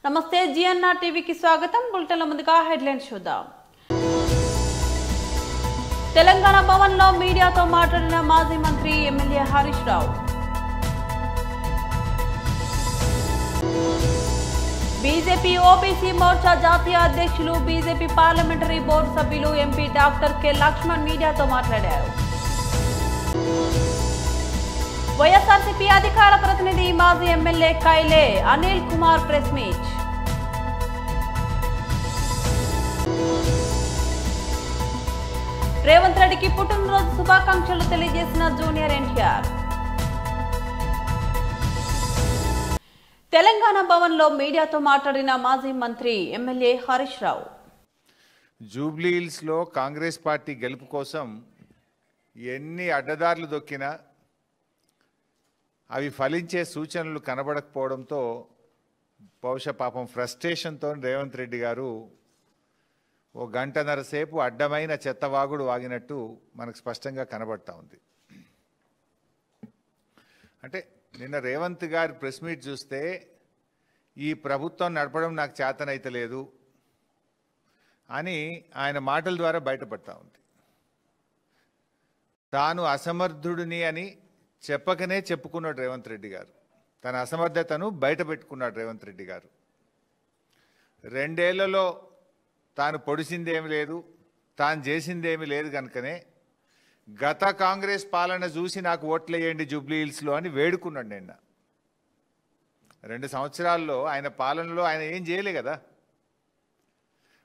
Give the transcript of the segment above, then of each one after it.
నమస్తే జిఎన్ఆర్ టీవీకి స్వాగతం. బులెటిన్ల ముందుగా హెడ్లైన్స్ చూద్దాం. తెలంగాణ భవన్లో మీడియాతో మాట్లాడిన మాజీ మంత్రి MLA Harish Rao. BJP OBC Morcha జాతీయ అధ్యక్షులు, బీజేపీ పార్లమెంటరీ బోర్డు సభ్యులు ఎంపీ డాక్టర్ కె లక్ష్మణ్ మీడియాతో మాట్లాడారు. వైఎస్ఆర్సీపీ అధికార ప్రతినిధి మాజీ MLA కైలే Anil Kumar press meet. Revanth రెడ్డికి పుట్టినరోజు శుభాకాంక్షలు తెలియజేసిన జూనియర్ ఎన్టీఆర్. తెలంగాణ భవన్లో మీడియాతో మాట్లాడిన మాజీ మంత్రి ఎమ్మెల్యే హరీష్ రావు. జూబ్లీహిల్స్లో కాంగ్రెస్ పార్టీ గెలుపు కోసం ఎన్ని అడ్డదారులు దొక్కినా అవి ఫలించే సూచనలు కనబడకపోవడంతో బహుశా పాపం ఫ్రస్ట్రేషన్తో రేవంత్ రెడ్డి గారు ఓ గంటన్నర సేపు అడ్డమైన చెత్తవాగుడు వాగినట్టు మనకు స్పష్టంగా కనబడతా ఉంది. అంటే నిన్న రేవంత్ గారి ప్రెస్ మీట్ చూస్తే ఈ ప్రభుత్వం నడపడం నాకు చేతనైతలేదు అని ఆయన మాటల ద్వారా బయటపడతా ఉంది. తాను అసమర్థుడిని అని చెప్పకనే చెప్పుకున్నాడు రేవంత్ రెడ్డి గారు. తన అసమర్థతను బయట పెట్టుకున్నాడు రేవంత్ రెడ్డి గారు. 2 ఏళ్లలో తాను పొడిచిందేమి లేదు, తాను చేసిందేమి లేదు కనుకనే గత కాంగ్రెస్ పాలన చూసి నాకు ఓట్లేయండి జూబ్లీహిల్స్లో అని వేడుకున్నాడు నిన్న. 2 సంవత్సరాల్లో ఆయన పాలనలో ఆయన ఏం చేయలే కదా.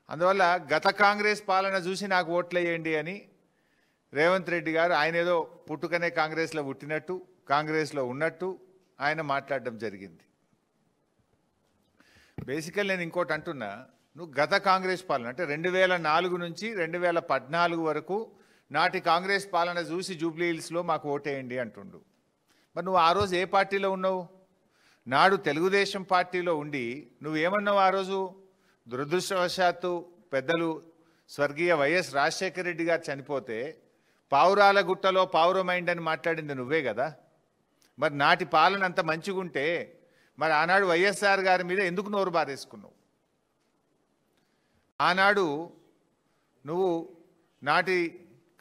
అందువల్ల గత కాంగ్రెస్ పాలన చూసి నాకు ఓట్లేయండి అని రేవంత్ రెడ్డి గారు ఆయన ఏదో పుట్టుకనే కాంగ్రెస్లో పుట్టినట్టు, కాంగ్రెస్లో ఉన్నట్టు ఆయన మాట్లాడడం జరిగింది. బేసికల్ నేను ఇంకోటి అంటున్నా, నువ్వు గత కాంగ్రెస్ పాలన అంటే 2004 నుంచి 2014 వరకు నాటి కాంగ్రెస్ పాలన చూసి జూబ్లీహిల్స్లో మాకు ఓటేయండి అంటుండు. మరి నువ్వు ఆ రోజు ఏ పార్టీలో ఉన్నావు? నాడు తెలుగుదేశం పార్టీలో ఉండి నువ్వేమన్నావు ఆ రోజు? దురదృష్టవశాత్తు పెద్దలు స్వర్గీయ వైఎస్ రాజశేఖర రెడ్డి గారు చనిపోతే పావురాల గుట్టలో పావురమైండ్ అని మాట్లాడింది నువ్వే కదా. మరి నాటి పాలన అంత మంచిగుంటే మరి ఆనాడు వైఎస్ఆర్ గారి మీద ఎందుకు నోరు బారేసుకున్నావు? ఆనాడు నువ్వు నాటి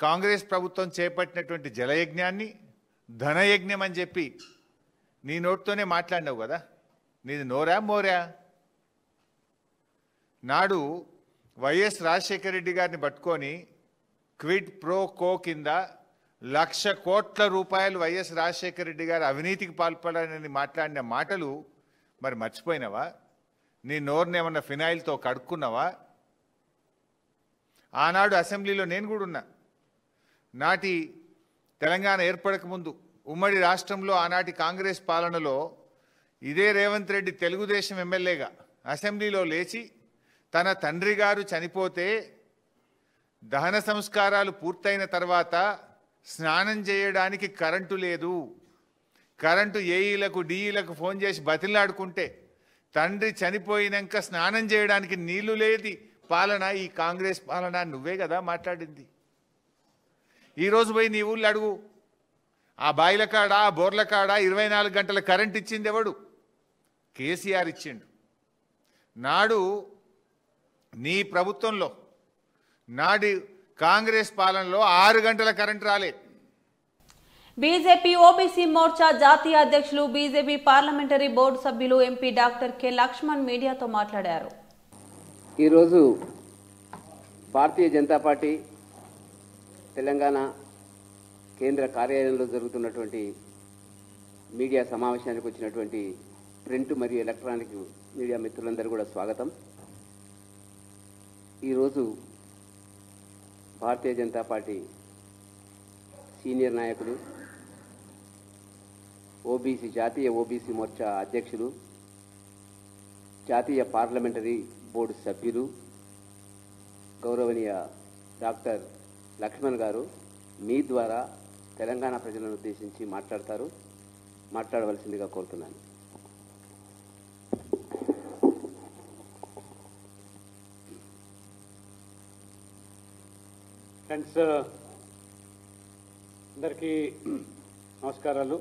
కాంగ్రెస్ ప్రభుత్వం చేపట్టినటువంటి జలయజ్ఞాన్ని ధనయజ్ఞం అని చెప్పి నీ నోటితోనే మాట్లాడినావు కదా. నీది నోరా మోరా? నాడు వైఎస్ రాజశేఖర రెడ్డి గారిని పట్టుకొని క్విడ్ ప్రో కో కింద 1,00,000 కోట్ల రూపాయలు వైఎస్ రాజశేఖర రెడ్డి గారు అవినీతికి పాల్పడాలని మాట్లాడిన మాటలు మరి మర్చిపోయినావా? నీ నోరుని ఏమన్నా ఫినాయిల్తో కడుక్కున్నావా? ఆనాడు అసెంబ్లీలో నేను కూడా ఉన్నా. నాటి తెలంగాణ ఏర్పడక ముందు ఉమ్మడి రాష్ట్రంలో ఆనాటి కాంగ్రెస్ పాలనలో ఇదే రేవంత్ రెడ్డి తెలుగుదేశం ఎమ్మెల్యేగా అసెంబ్లీలో లేచి తన తండ్రి గారు చనిపోతే దహన సంస్కారాలు పూర్తయిన తర్వాత స్నానం చేయడానికి కరెంటు లేదు, కరెంటు ఏఈలకు డిఈలకు ఫోన్ చేసి బతిలాడుకుంటే తండ్రి చనిపోయినాక స్నానం చేయడానికి నీళ్లు లేది పాలన ఈ కాంగ్రెస్ పాలన నువ్వే కదా మాట్లాడింది. ఈరోజు పోయి నీ ఊళ్ళో అడుగు, ఆ బాయిల కాడ ఆ బోర్ల కాడ 24 గంటల కరెంట్ ఇచ్చింది ఎవడు? కేసీఆర్ ఇచ్చిండు. నాడు నీ ప్రభుత్వంలో నాటి కాంగ్రెస్ పాలనలో 6 గంటల కరెంట్ రాలే. బీజేపీ ఓబీసీ మోర్చా జాతీయ అధ్యక్షులు, బీజేపీ పార్లమెంటరీ బోర్డు సభ్యులు ఎంపీ డాక్టర్ కె లక్ష్మణ్ మీడియాతో మాట్లాడారు. ఈరోజు భారతీయ జనతా పార్టీ తెలంగాణ కేంద్ర కార్యాలయంలో జరుగుతున్నటువంటి మీడియా సమావేశానికి వచ్చినటువంటి ప్రింట్ మరియు ఎలక్ట్రానిక్ మీడియా మిత్రులందరూ కూడా స్వాగతం. ఈరోజు భారతీయ జనతా పార్టీ సీనియర్ నాయకులు, జాతీయ ఓబీసీ మోర్చా అధ్యక్షులు, జాతీయ పార్లమెంటరీ బోర్డు సభ్యులు గౌరవనీయ డాక్టర్ లక్ష్మణ్ గారు మీ ద్వారా తెలంగాణ ప్రజలను ఉద్దేశించి మాట్లాడవలసిందిగా కోరుతున్నాను. ఫ్రెండ్స్ అందరికీ నమస్కారాలు.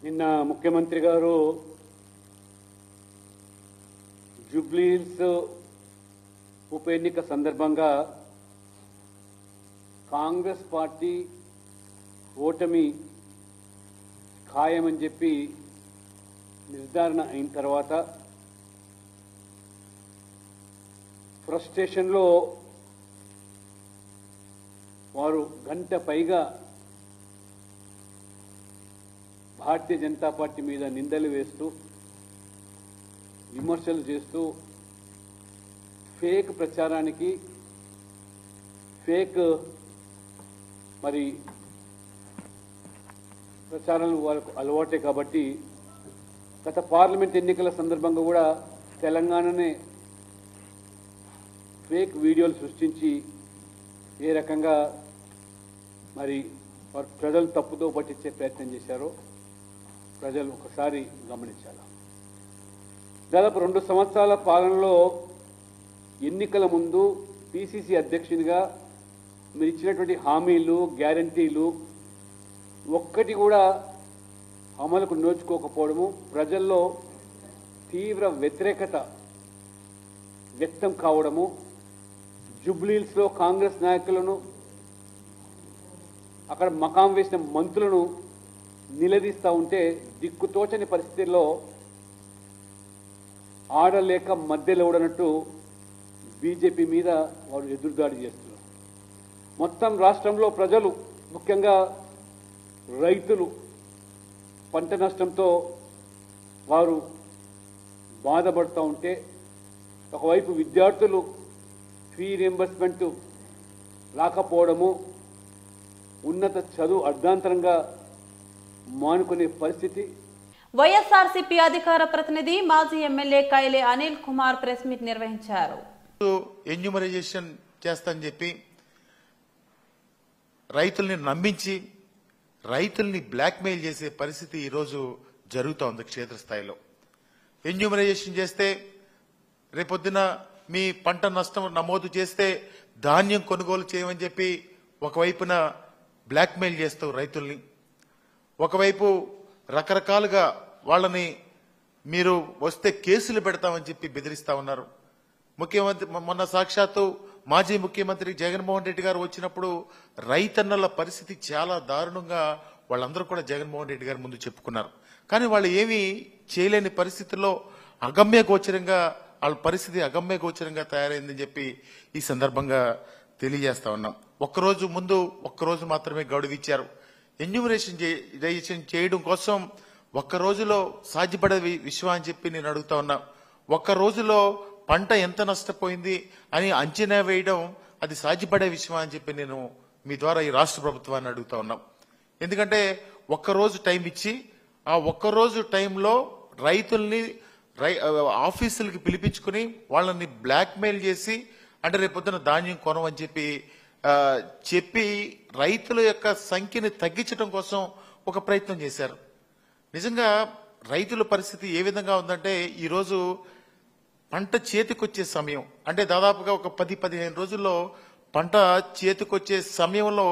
నిన్న ముఖ్యమంత్రి గారు జూబ్లీహిల్స్ ఉప ఎన్నిక సందర్భంగా కాంగ్రెస్ పార్టీ ఓటమి ఖాయమని చెప్పి నిర్ధారణ అయిన తర్వాత ఫ్రస్ట్రేషన్లో వారు గంట పైగా భారతీయ జనతా పార్టీ మీద నిందలు వేస్తూ విమర్శలు చేస్తూ ఫేక్ ప్రచారానికి ఫేక్ మరి ప్రచారాలు వాళ్ళకు అలవాటే కాబట్టి గత పార్లమెంట్ ఎన్నికల సందర్భంగా కూడా తెలంగాణనే ఫేక్ వీడియోలు సృష్టించి ఏ రకంగా మరి వారు ప్రజలు తప్పుదో పట్టించే ప్రయత్నం చేశారో ప్రజలు ఒకసారి గమనించాలి. దాదాపు 2 సంవత్సరాల పాలనలో ఎన్నికల ముందు పిసిసి అధ్యక్షునిగా మీరు ఇచ్చినటువంటి హామీలు గ్యారంటీలు ఒక్కటి కూడా అమలుకు నోచుకోకపోవడము, ప్రజల్లో తీవ్ర వ్యతిరేకత వ్యక్తం కావడము, జూబ్లీహిల్స్లో కాంగ్రెస్ నాయకులను అక్కడ మకాం వేసిన మంత్రులను నిలదీస్తూ ఉంటే దిక్కుతోచని పరిస్థితుల్లో ఆడలేక మధ్యలో ఓడనట్టు బీజేపీ మీద వారు ఎదురుదాడి చేస్తున్నారు. మొత్తం రాష్ట్రంలో ప్రజలు ముఖ్యంగా రైతులు పంట నష్టంతో వారు బాధపడుతూ ఉంటే, ఒకవైపు విద్యార్థులు ఫీ రియంబర్స్మెంట్ రాకపోవడము, ఉన్నత చదువు అర్ధాంతరంగా మానుకునే పరిస్థితి. వైఎస్ఆర్సీపీ అధికార ప్రతినిధి మాజీ MLA కైలే Anil Kumar press meet నిర్వహించారు. ఎన్యూమరైజేషన్ చేస్తానని చెప్పి రైతుల్ని నమ్మించి రైతుల్ని బ్లాక్మెయిల్ చేసే పరిస్థితి ఈరోజు జరుగుతోంది క్షేత్రస్థాయిలో. ఎన్యూమరైజేషన్ చేస్తే రేపొద్దున మీ పంట నష్టం నమోదు చేస్తే ధాన్యం కొనుగోలు చేయమని చెప్పి ఒకవైపున బ్లాక్మెయిల్ చేస్తూ రైతుల్ని, ఒకవైపు రకరకాలుగా వాళ్ళని మీరు వస్తే కేసులు పెడతామని చెప్పి బెదిరిస్తా ఉన్నారు. ముఖ్యమంత్రి మొన్న సాక్షాత్తు మాజీ ముఖ్యమంత్రి జగన్మోహన్ రెడ్డి గారు వచ్చినప్పుడు రైతన్నల పరిస్థితి చాలా దారుణంగా వాళ్ళందరూ కూడా జగన్మోహన్ రెడ్డి గారి ముందు చెప్పుకున్నారు. కానీ వాళ్ళు ఏమీ చేయలేని పరిస్థితుల్లో అగమ్యగోచరంగా వాళ్ళ పరిస్థితి అగమ్యగోచరంగా తయారైందని చెప్పి ఈ సందర్భంగా తెలియజేస్తా ఉన్నాం. ఒక్కరోజు ముందు ఒక్కరోజు మాత్రమే గడువు ఇచ్చారు. ఎన్యూమరేషన్ చేయడం కోసం ఒక్క రోజులో సాధ్యపడే విషయం అని చెప్పి నేను అడుగుతా ఉన్నా. ఒక్క రోజులో పంట ఎంత నష్టపోయింది అని అంచనా వేయడం అది సాధ్యపడే విషయం అని చెప్పి నేను మీ ద్వారా ఈ రాష్ట్ర ప్రభుత్వాన్ని అడుగుతా ఉన్నాం. ఎందుకంటే ఒక్కరోజు టైం ఇచ్చి ఆ ఒక్కరోజు టైంలో రైతుల్ని ఆఫీసులకి పిలిపించుకుని వాళ్ళని బ్లాక్మెయిల్ చేసి అంటే రేపొద్దున ధాన్యం కొనమని చెప్పి రైతుల యొక్క సంఖ్యని తగ్గించడం కోసం ఒక ప్రయత్నం చేశారు. నిజంగా రైతుల పరిస్థితి ఏ విధంగా ఉందంటే ఈరోజు పంట చేతికొచ్చే సమయం అంటే దాదాపుగా ఒక 10-15 రోజుల్లో పంట చేతికొచ్చే సమయంలో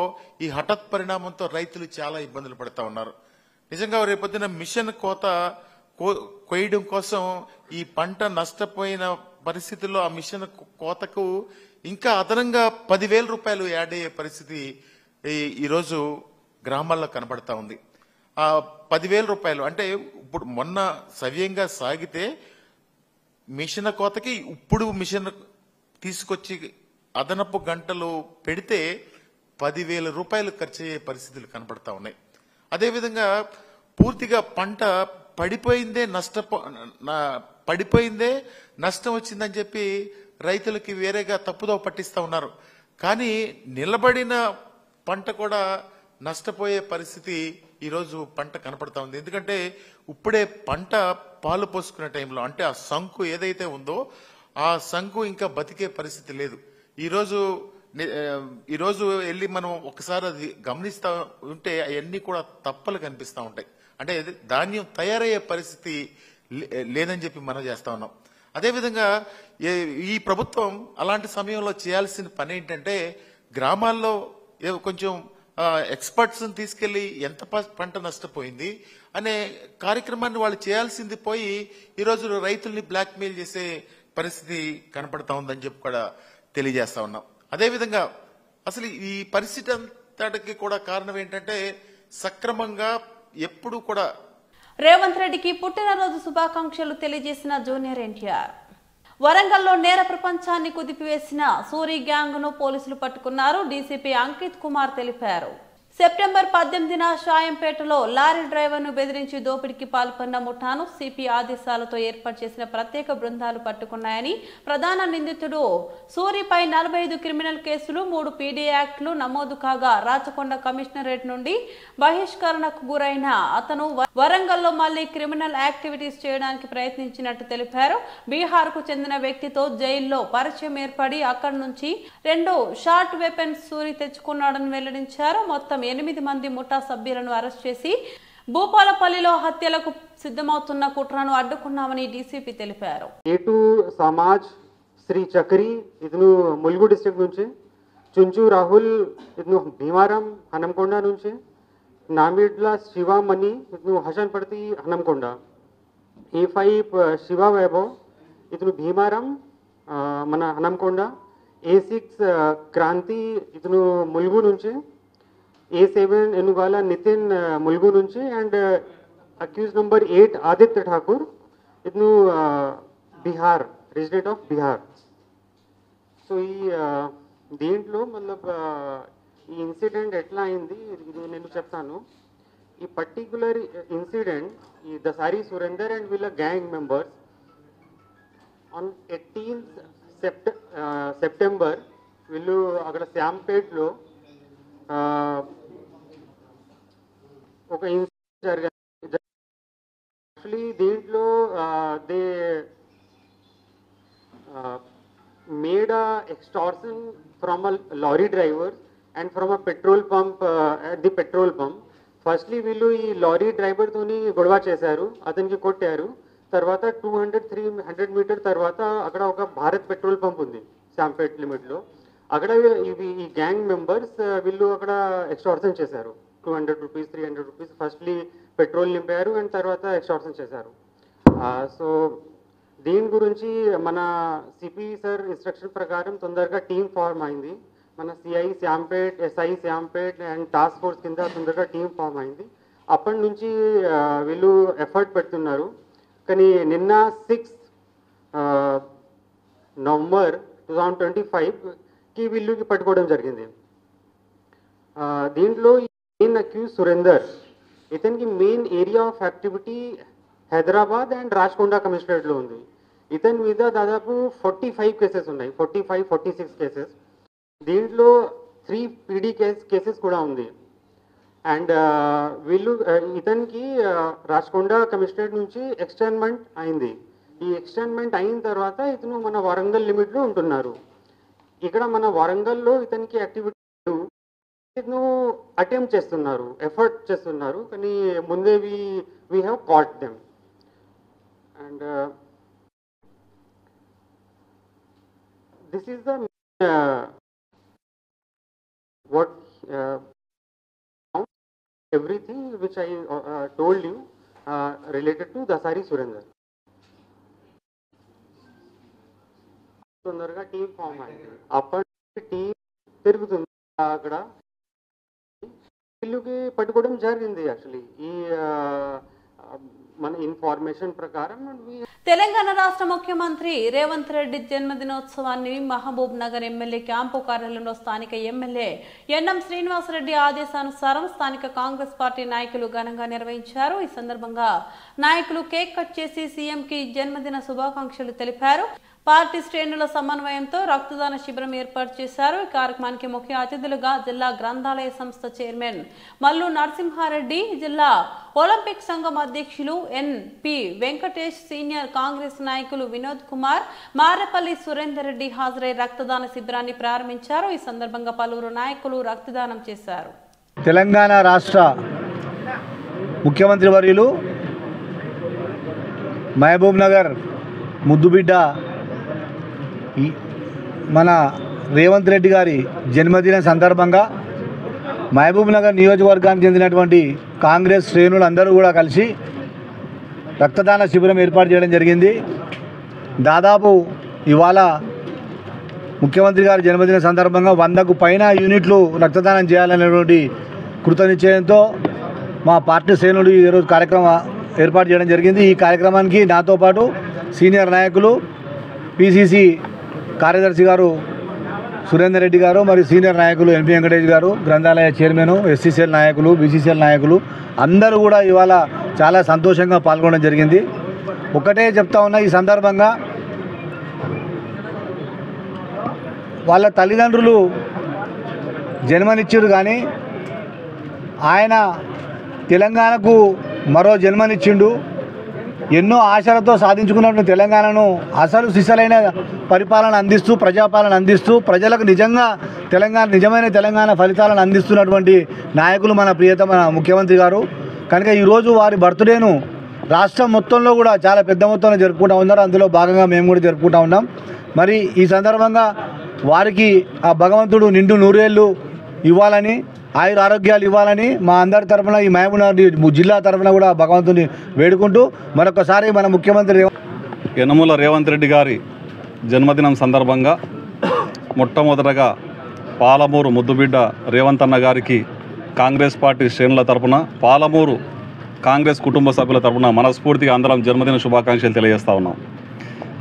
ఈ హఠాత్ పరిణామంతో రైతులు చాలా ఇబ్బందులు పడుతూ ఉన్నారు. నిజంగా రేపొద్దున మిషన్ కోయడం కోసం ఈ పంట నష్టపోయిన పరిస్థితుల్లో ఆ మిషన్ కోతకు ఇంకా అదనంగా 10,000 రూపాయలు యాడ్ అయ్యే పరిస్థితి ఈరోజు గ్రామాల్లో కనబడతా ఉంది. ఆ 10,000 రూపాయలు అంటే ఇప్పుడు మొన్న సవ్యంగా సాగితే మిషన్ కోతకి ఇప్పుడు మిషన్ తీసుకొచ్చి అదనపు గంటలు పెడితే 10,000 రూపాయలు ఖర్చు అయ్యే పరిస్థితులు కనబడతా ఉన్నాయి. అదేవిధంగా పూర్తిగా పంట పడిపోయిందే నష్టం వచ్చిందని చెప్పి రైతులకి వేరేగా తప్పుదో పట్టిస్తా ఉన్నారు. కానీ నిలబడిన పంట కూడా నష్టపోయే పరిస్థితి ఈరోజు పంట కనపడతా ఉంది. ఎందుకంటే ఇప్పుడే పంట పాలు పోసుకునే టైంలో అంటే ఆ సంకు ఏదైతే ఉందో ఆ సంకు ఇంకా బతికే పరిస్థితి లేదు. ఈరోజు వెళ్ళి మనం ఒకసారి అది గమనిస్తా ఉంటే అవన్నీ కూడా తప్పలు కనిపిస్తూ ఉంటాయి. అంటే ధాన్యం తయారయ్యే పరిస్థితి లేదని చెప్పి మనం చేస్తా ఉన్నాం. అదేవిధంగా ఈ ప్రభుత్వం అలాంటి సమయంలో చేయాల్సిన పని ఏంటంటే గ్రామాల్లో కొంచెం ఎక్స్పర్ట్స్ని తీసుకెళ్లి ఎంత పంట నష్టపోయింది అనే కార్యక్రమాన్ని వాళ్ళు చేయాల్సింది పోయి ఈరోజు రైతుల్ని బ్లాక్మెయిల్ చేసే పరిస్థితి కనపడతా ఉందని చెప్పి కూడా తెలియజేస్తా ఉన్నాం. అదేవిధంగా అసలు ఈ పరిస్థితి అంతటికి కూడా కారణం ఏంటంటే సక్రమంగా ఎప్పుడు కూడా రేవంత్ రెడ్డికి పుట్టినరోజు శుభాకాంక్షలు తెలియజేసిన జూనియర్ ఎన్టీఆర్. వరంగల్లో నేర ప్రపంచాన్ని కుదిపివేసిన సూరి గ్యాంగ్ ను పోలీసులు పట్టుకున్నారు. డీసీపీ అంకిత్ కుమార్ తెలిపారు. సెప్టెంబర్ 18న షాయంపేటలో లారీ డ్రైవర్ ను బెదిరించి దోపిడీకి పాల్పడిన ముఠాను సిపి ఆదేశాలతో ఏర్పాటు చేసిన ప్రత్యేక బృందాలు పట్టుకున్నాయని, ప్రధాన నిందితుడు సూరిపై 45 క్రిమినల్ కేసులు, 3 పీడీ యాక్టులు నమోదు కాగా రాచకొండ కమిషనరేట్ నుండి బహిష్కరణకు గురైన అతను వరంగల్లో మళ్లీ క్రిమినల్ యాక్టివిటీస్ చేయడానికి ప్రయత్నించినట్టు తెలిపారు. బీహార్ కు చెందిన వ్యక్తితో జైల్లో పరిచయం ఏర్పడి అక్కడి నుంచి 2 షార్ట్ వెపన్స్ సూరి తెచ్చుకున్నాడని వెల్లడించారు. మొత్తం 8 మంది ముఠా సభ్యులను అరెస్ట్ చేసి భూపాలపల్లిలో హత్యలకు సిద్ధమవుతున్న కుట్రను అడ్డుకున్నామని డీసీపీ తెలిపారు. ఏటు సమాజ్ శ్రీ చక్రి ఇతను ములుగు డిస్ట్రిక్ట్ నుంచి, చుంచు రాహుల్ ఇతను భీమారం హనంకొండ నుంచి, నామిడ్ల శివమణి ఇతను హసన్పర్తి హనంకొండ, A5 శివ వైభవ్ ఇతను భీమారం మన హనంకొండ, A6 క్రాంతి ఇతను ములుగు నుంచి, A7 ఎనుగాల నితిన్ ములుగు నుంచి, and accused number 8 Aditya Thakur ఇతను Bihar, resident of Bihar. So ఈ దీంట్లో మతలబ్ ఈ ఇన్సిడెంట్ ఎట్లా అయింది ఇది నేను చెప్తాను. ఈ పర్టికులర్ ఇన్సిడెంట్ ఈ దసారి సురేందర్ అండ్ వీళ్ళ gang members on 18th September వీళ్ళు అక్కడ శ్యాంపేట్లో ఒక ఇన్సిడెంట్ జరిగింది. యాక్చువల్లీ దీంట్లో they made extortion from lorry driver and from petrol pump at the petrol pump. Firstly వీళ్ళు ఈ లారీ డ్రైవర్తోని గొడవ చేశారు, అతనికి కొట్టారు. తర్వాత 200-300 మీటర్ తర్వాత అక్కడ ఒక భారత్ పెట్రోల్ పంప్ ఉంది శాంపేట్ లిమిట్లో. అక్కడ ఈ గ్యాంగ్ మెంబర్స్ వీళ్ళు అక్కడ ఎక్స్టార్షన్ చేశారు. 200 రూపీస్ 300 రూపీస్ ఫస్ట్లీ పెట్రోల్ నింపారు అండ్ తర్వాత ఎక్స్టార్షన్ చేశారు. సో దీని గురించి మన సిపి సార్ ఇన్స్ట్రక్షన్ ప్రకారం తొందరగా టీం ఫార్మ్ అయింది. మన CI Shyampet, SI Shyampet and task force కింద తొందరగా టీం ఫార్మ్ అయింది. అప్పటి నుంచి వీళ్ళు ఎఫర్ట్ పెడుతున్నారు. కానీ నిన్న 6 నవంబర్ 2025కి వీళ్ళకి పట్టుకోవడం జరిగింది. దీంట్లో మెయిన్ అక్యూజ్ సురేందర్, ఇతనికి main area of activity Hyderabad and Rachakonda కమిషనరేట్లో ఉంది. ఇతని మీద దాదాపు 45 కేసెస్ ఉన్నాయి, 45-46 కేసెస్. దీంట్లో 3 పీడీ కేసెస్ కూడా ఉంది. అండ్ వీళ్ళు ఇతనికి రాచకొండ కమిషనరేట్ నుంచి ఎక్స్టెన్మెంట్ అయింది. ఈ ఎక్స్టెన్మెంట్ అయిన తర్వాత ఇతను మన వరంగల్ లిమిట్లో ఉంటున్నారు. ఇక్కడ మన వరంగల్లో ఇతనికి యాక్టివిటీ ఇతను అటెంప్ట్ చేస్తున్నారు, ఎఫర్ట్ చేస్తున్నారు, కానీ ముందే we have cot them. And this is the what everything which I told you related to Dasari Surendra. తొందరగా టీం ఫామ్ అయింది. అప్పటి టీం పెరుగుతుంది. అక్కడ వీళ్ళకి పట్టుకోవడం జరిగింది. యాక్చువల్లీ ఈ మన ఇన్ఫర్మేషన్ ప్రకారం తెలంగాణ రాష్ట్ర ముఖ్యమంత్రి రేవంత్ రెడ్డి జన్మదినోత్సవాన్ని మహబూబ్ నగర్ ఎమ్మెల్యే క్యాంపు కార్యాలయంలో స్థానిక ఎమ్మెల్యే ఎన్ఎం శ్రీనివాసరెడ్డి ఆదేశానుసారం స్థానిక కాంగ్రెస్ పార్టీ నాయకులు ఘనంగా నిర్వహించారు. ఈ సందర్భంగా నాయకులు కేక్ కట్ చేసి సీఎంకి జన్మదిన శుభాకాంక్షలు తెలిపారు. పార్టీ శ్రేణుల సమన్వయంతో రక్తదాన శిబిరం ఏర్పాటు చేశారు. ఈ కార్యక్రమానికి ముఖ్య అతిథులుగా జిల్లా గ్రంథాలయ సంస్థ చైర్మన్ మల్లు నరసింహారెడ్డి, జిల్లా ఒలింపిక్ సంఘం అధ్యక్షులు ఎన్పి వెంకటేష్, సీనియర్ కాంగ్రెస్ నాయకులు వినోద్ కుమార్, మారేపల్లి సురేందర్ రెడ్డి హాజరై రక్తదాన శిబిరాన్ని ప్రారంభించారు. ఈ సందర్భంగా పలువురు నాయకులు రక్తదానం చేశారు. తెలంగాణ రాష్ట్ర ముఖ్యమంత్రి వర్యులు మహబూబ్ నగర్ ముద్దుబిడ్డ మన రేవంత్ రెడ్డి గారి జన్మదిన సందర్భంగా మహబూబ్ నగర్ నియోజకవర్గానికి చెందినటువంటి కాంగ్రెస్ శ్రేణులు అందరూ కూడా కలిసి రక్తదాన శిబిరం ఏర్పాటు చేయడం జరిగింది. దాదాపు ఇవాళ ముఖ్యమంత్రి గారి జన్మదిన సందర్భంగా 100కు పైన యూనిట్లు రక్తదానం చేయాలనేటువంటి కృతనిశ్చయంతో మా పార్టీ శ్రేణులు ఈరోజు కార్యక్రమం ఏర్పాటు చేయడం జరిగింది. ఈ కార్యక్రమానికి నాతో పాటు సీనియర్ నాయకులు పిసిసి కార్యదర్శి గారు సురేందర్ రెడ్డి గారు, మరియు సీనియర్ నాయకులు ఎంపీ వెంకటేష్ గారు, గ్రంథాలయ చైర్మన్, ఎస్సీసీఎల్ నాయకులు, బీసీసీఎల్ నాయకులు అందరూ కూడా ఇవాళ చాలా సంతోషంగా పాల్గొనడం జరిగింది. ఒకటే చెప్తా ఉన్నా, ఈ సందర్భంగా వాళ్ళ తల్లిదండ్రులు జన్మనిచ్చారు, కానీ ఆయన తెలంగాణకు మరో జన్మనిచ్చిండు. ఎన్నో ఆశలతో సాధించుకున్నటువంటి తెలంగాణను అసలు సిసలైన పరిపాలన అందిస్తూ, ప్రజాపాలన అందిస్తూ, ప్రజలకు నిజంగా నిజమైన తెలంగాణ ఫలితాలను అందిస్తున్నటువంటి నాయకులు మన ప్రియతమ ముఖ్యమంత్రి గారు. కనుక ఈరోజు వారి బర్త్డేను రాష్ట్రం మొత్తంలో కూడా చాలా పెద్ద మొత్తంలో జరుపుకుంటూ ఉన్నారు. అందులో భాగంగా మేము కూడా జరుపుకుంటూ ఉన్నాం. మరి ఈ సందర్భంగా వారికి ఆ భగవంతుడు నిండు నూరేళ్ళు ఇవ్వాలని, ఆయుర ఆరోగ్యాలు ఇవ్వాలని మా అందరి తరఫున, ఈ మహబూబ్నగర్ జిల్లా తరఫున కూడా భగవంతుని వేడుకుంటూ మరొకసారి మన ముఖ్యమంత్రి యనమల రేవంత్ రెడ్డి గారి జన్మదినం సందర్భంగా మొట్టమొదటగా పాలమూరు ముద్దుబిడ్డ రేవంత్ అన్న గారికి కాంగ్రెస్ పార్టీ శ్రేణుల తరఫున, పాలమూరు కాంగ్రెస్ కుటుంబ సభ్యుల తరఫున మనస్ఫూర్తిగా అందరం జన్మదిన శుభాకాంక్షలు తెలియజేస్తూ ఉన్నాం.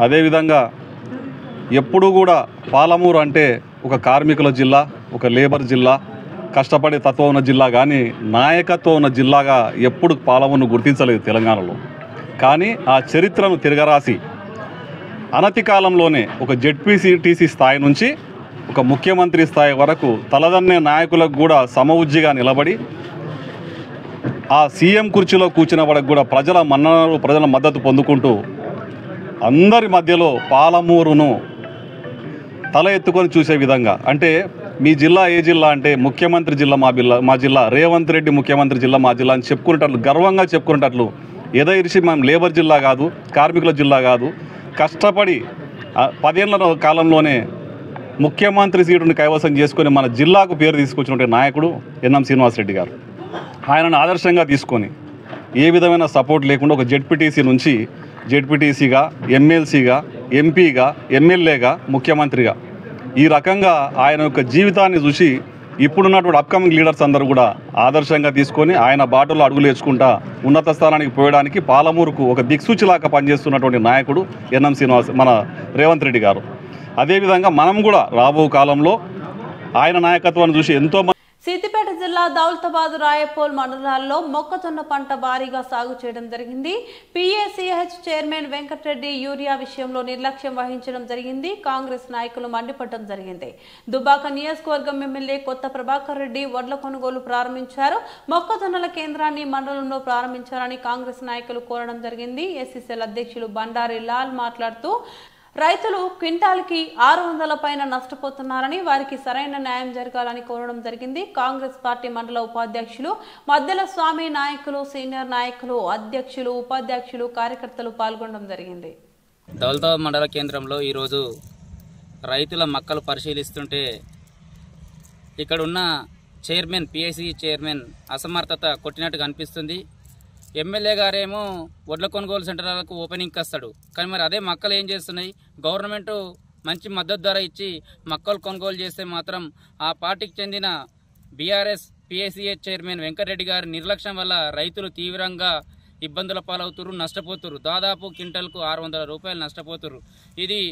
అదేవిధంగా ఎప్పుడూ కూడా పాలమూరు అంటే ఒక కార్మికుల జిల్లా, ఒక లేబర్ జిల్లా, కష్టపడే తత్వం ఉన్న జిల్లా, కానీ నాయకత్వం ఉన్న జిల్లాగా ఎప్పుడు పాలమూరును గుర్తించలేదు తెలంగాణలో. కానీ ఆ చరిత్రను తిరగరాసి అనతి కాలంలోనే ఒక జెడ్పీటీసీ స్థాయి నుంచి ఒక ముఖ్యమంత్రి స్థాయి వరకు తలదన్నే నాయకులకు కూడా సమఉజ్జిగా నిలబడి ఆ సీఎం కుర్చీలో కూర్చున్న వాడికి కూడా ప్రజల మన్ననలు, ప్రజల మద్దతు పొందుకుంటూ అందరి మధ్యలో పాలమూరును తల ఎత్తుకొని చూసే విధంగా, అంటే మీ జిల్లా ఏ జిల్లా అంటే ముఖ్యమంత్రి జిల్లా మా జిల్లా, రేవంత్ రెడ్డి ముఖ్యమంత్రి జిల్లా మా జిల్లా అని చెప్పుకునేటట్లు, గర్వంగా చెప్పుకునేటట్లు, ఎదయిరిసి మనం లేబర్ జిల్లా కాదు, కార్మికుల జిల్లా కాదు, కష్టపడి 10 ఏళ్ల కాలంలోనే ముఖ్యమంత్రి సీటును కైవసం చేసుకొని మన జిల్లాకు పేరు తీసుకొచ్చినటువంటి నాయకుడు ఎన్ఎం శ్రీనివాసరెడ్డి గారు. ఆయనను ఆదర్శంగా తీసుకొని ఏ విధమైన సపోర్ట్ లేకుండా ఒక జెడ్పీటీసీ నుంచి జెడ్పీటీసీగా, ఎమ్మెల్సీగా, ఎంపీగా, ఎమ్మెల్యేగా, ముఖ్యమంత్రిగా ఈ రకంగా ఆయన యొక్క జీవితాన్ని చూసి ఇప్పుడున్నటువంటి అప్కమింగ్ లీడర్స్ అందరూ కూడా ఆదర్శంగా తీసుకొని ఆయన బాటలో అడుగులు వేసుకుంటా ఉన్నత స్థానానికి పోయడానికి పాలమూరుకు ఒక దిక్సూచిలాగా పనిచేస్తున్నటువంటి నాయకుడు ఎన్ఎం శ్రీనివాస్ మన రేవంత్ రెడ్డి గారు. అదేవిధంగా మనం కూడా రాబో కాలంలో ఆయన నాయకత్వాన్ని చూసి ఎంతో సిద్దిపేట జిల్లా దౌలతాబాద్, రాయపోల్ మండలాల్లో మొక్కజొన్న పంట భారీగా సాగు చేయడం జరిగింది. పీఏసీహెచ్ చైర్మన్ వెంకటరెడ్డి యూరియా విషయంలో నిర్లక్ష్యం వహించడం జరిగింది. కాంగ్రెస్ నాయకులు మండిపడడం జరిగింది. దుబ్బాక నియోజకవర్గం ఎమ్మెల్యే కొత్త ప్రభాకర్ రెడ్డి వడ్ల కొనుగోలు ప్రారంభించారు. మొక్కజొన్నల కేంద్రాన్ని మండలంలో ప్రారంభించాలని కాంగ్రెస్ నాయకులు కోరడం జరిగింది. ఎస్సీసీఎల్ అధ్యక్షులు బండారి లాల్ మాట్లాడుతూ రైతులు క్వింటాల్కి 600 పైన నష్టపోతున్నారని, వారికి సరైన న్యాయం జరగాలని కోరడం జరిగింది. కాంగ్రెస్ పార్టీ మండల ఉపాధ్యక్షులు మద్దెల స్వామి, నాయకులు, సీనియర్ నాయకులు, అధ్యక్షులు, ఉపాధ్యక్షులు, కార్యకర్తలు పాల్గొనడం జరిగింది. దౌలతాబాద్ మండల కేంద్రంలో ఈరోజు రైతుల మక్కలు పరిశీలిస్తుంటే ఇక్కడ ఉన్న చైర్మన్, పిఐసి చైర్మన్ అసమర్థత కొట్టినట్టుగా అనిపిస్తుంది. ఎమ్మెల్యే గారేమో వడ్ల కొనుగోలు సెంటర్లకు ఓపెనింగ్కి వస్తాడు, కానీ మరి అదే మక్కలు ఏం చేస్తున్నాయి? గవర్నమెంట్ మంచి మద్దతు ధర ఇచ్చి మక్కలు కొనుగోలు చేస్తే మాత్రం ఆ పార్టీకి చెందిన బీఆర్ఎస్ పిఐసిహెచ్ చైర్మన్ వెంకటరెడ్డి గారి నిర్లక్ష్యం వల్ల రైతులు తీవ్రంగా ఇబ్బందుల పాలవుతున్నారు, నష్టపోతున్నారు. దాదాపు క్వింటల్కు 600 రూపాయలు నష్టపోతున్నారు. ఇది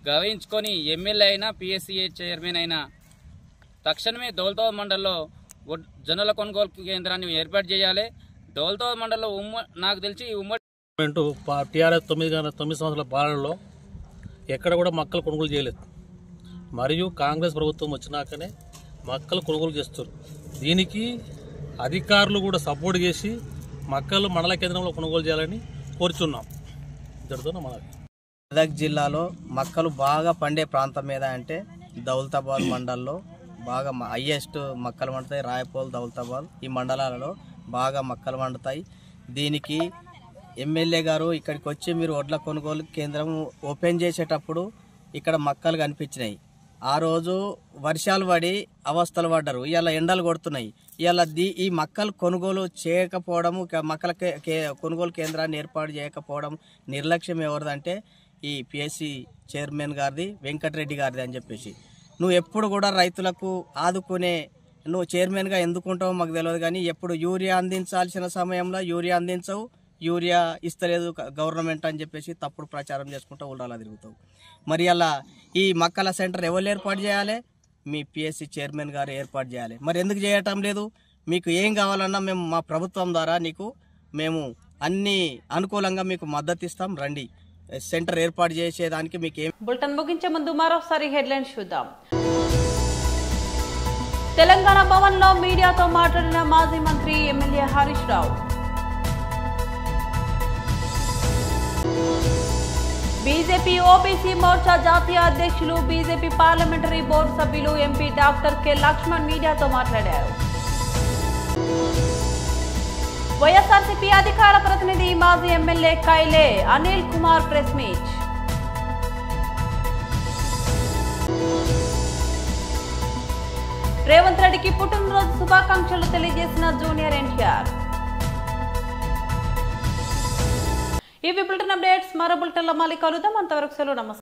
గమనించుకొని ఎమ్మెల్యే అయినా పిఐసిహెచ్ చైర్మన్ అయినా తక్షణమే దౌలతాబాద్ మండలంలో జొన్నల కొనుగోలు కేంద్రాన్ని ఏర్పాటు చేయాలి. దౌలతాబాద్ మండలంలో నాకు తెలిసి ఉమ్మడి టీఆర్ఎస్ 9 సంవత్సరాల పాలనలో ఎక్కడ కూడా మక్కలు కొనుగోలు చేయలేదు. మరియు కాంగ్రెస్ ప్రభుత్వం వచ్చినాకనే మక్కలు కొనుగోలు చేస్తారు. దీనికి అధికారులు కూడా సపోర్ట్ చేసి మక్కలు మండల కేంద్రంలో కొనుగోలు చేయాలని కోరుచున్నాం. మెదక్ జిల్లాలో మక్కలు బాగా పండే ప్రాంతం మీద అంటే దౌలతాబాద్ మండలంలో బాగా హైయెస్ట్ మక్కలు పండుతాయి. రాయపోల్, దౌలతాబాద్ ఈ మండలాలలో బాగా మక్కలు పండుతాయి. దీనికి ఎమ్మెల్యే గారు ఇక్కడికి వచ్చి మీరు వడ్ల కొనుగోలు కేంద్రం ఓపెన్ చేసేటప్పుడు ఇక్కడ మక్కలు కనిపించినాయి. ఆ రోజు వర్షాలు పడి అవస్థలు పడ్డారు. ఇవాళ ఎండలు కొడుతున్నాయి. ఇలా ఈ మక్కలు కొనుగోలు చేయకపోవడము మక్కల కొనుగోలు కేంద్రాన్ని ఏర్పాటు చేయకపోవడం నిర్లక్ష్యం ఎవరిదంటే ఈ పిఎస్సి చైర్మన్ గారిది, వెంకటరెడ్డి గారిది అని చెప్పేసి. నువ్వు ఎప్పుడు కూడా రైతులకు ఆదుకునే నువ్వు చైర్మన్గా ఎందుకుంటావో మాకు తెలియదు, కానీ ఎప్పుడు యూరియా అందించాల్సిన సమయంలో యూరియా అందించవు, యూరియా ఇస్తలేదు గవర్నమెంట్ అని చెప్పేసి తప్పుడు ప్రచారం చేసుకుంటూ ఊళ్ళలో తిరుగుతావు. మరి అలా ఈ మక్కల సెంటర్ ఎవరు ఏర్పాటు చేయాలి? మీ పిఎస్సి చైర్మన్ గారు ఏర్పాటు చేయాలి. మరి ఎందుకు చేయటం లేదు? మీకు ఏం కావాలన్నా మేము మా ప్రభుత్వం ద్వారా మేము అన్ని అనుకూలంగా మీకు మద్దతు ఇస్తాం, రండి. సెంటర్ ఏర్పాటు చేసేదానికి మీకు ఏం. బులెటిన్ ముగించే ముందు మరోసారి హెడ్లైన్స్ చూద్దాం. తెలంగాణ భవన్ లో మీడియాతో మాట్లాడిన మాజీ మంత్రి MLA Harish Rao. BJP OBC Morcha జాతీయ అధ్యక్షులు, బీజేపీ పార్లమెంటరీ బోర్డు సభ్యులు ఎంపీ డాక్టర్ కె లక్ష్మణ్ మీడియాతో మాట్లాడారు. వైఎస్ఆర్సీపీ అధికార ప్రతినిధి మాజీ MLA కైలే Anil Kumar press meet. Revanth రెడ్డికి పుట్టినరోజు శుభాకాంక్షలు తెలియజేసిన జూనియర్ ఎన్టీఆర్. ఇవి బులెటిన్ అప్డేట్స్. మరో బులెటిన్లో మళ్ళీ కలుద్దాం. అంతవరకు సెలవు. నమస్తే.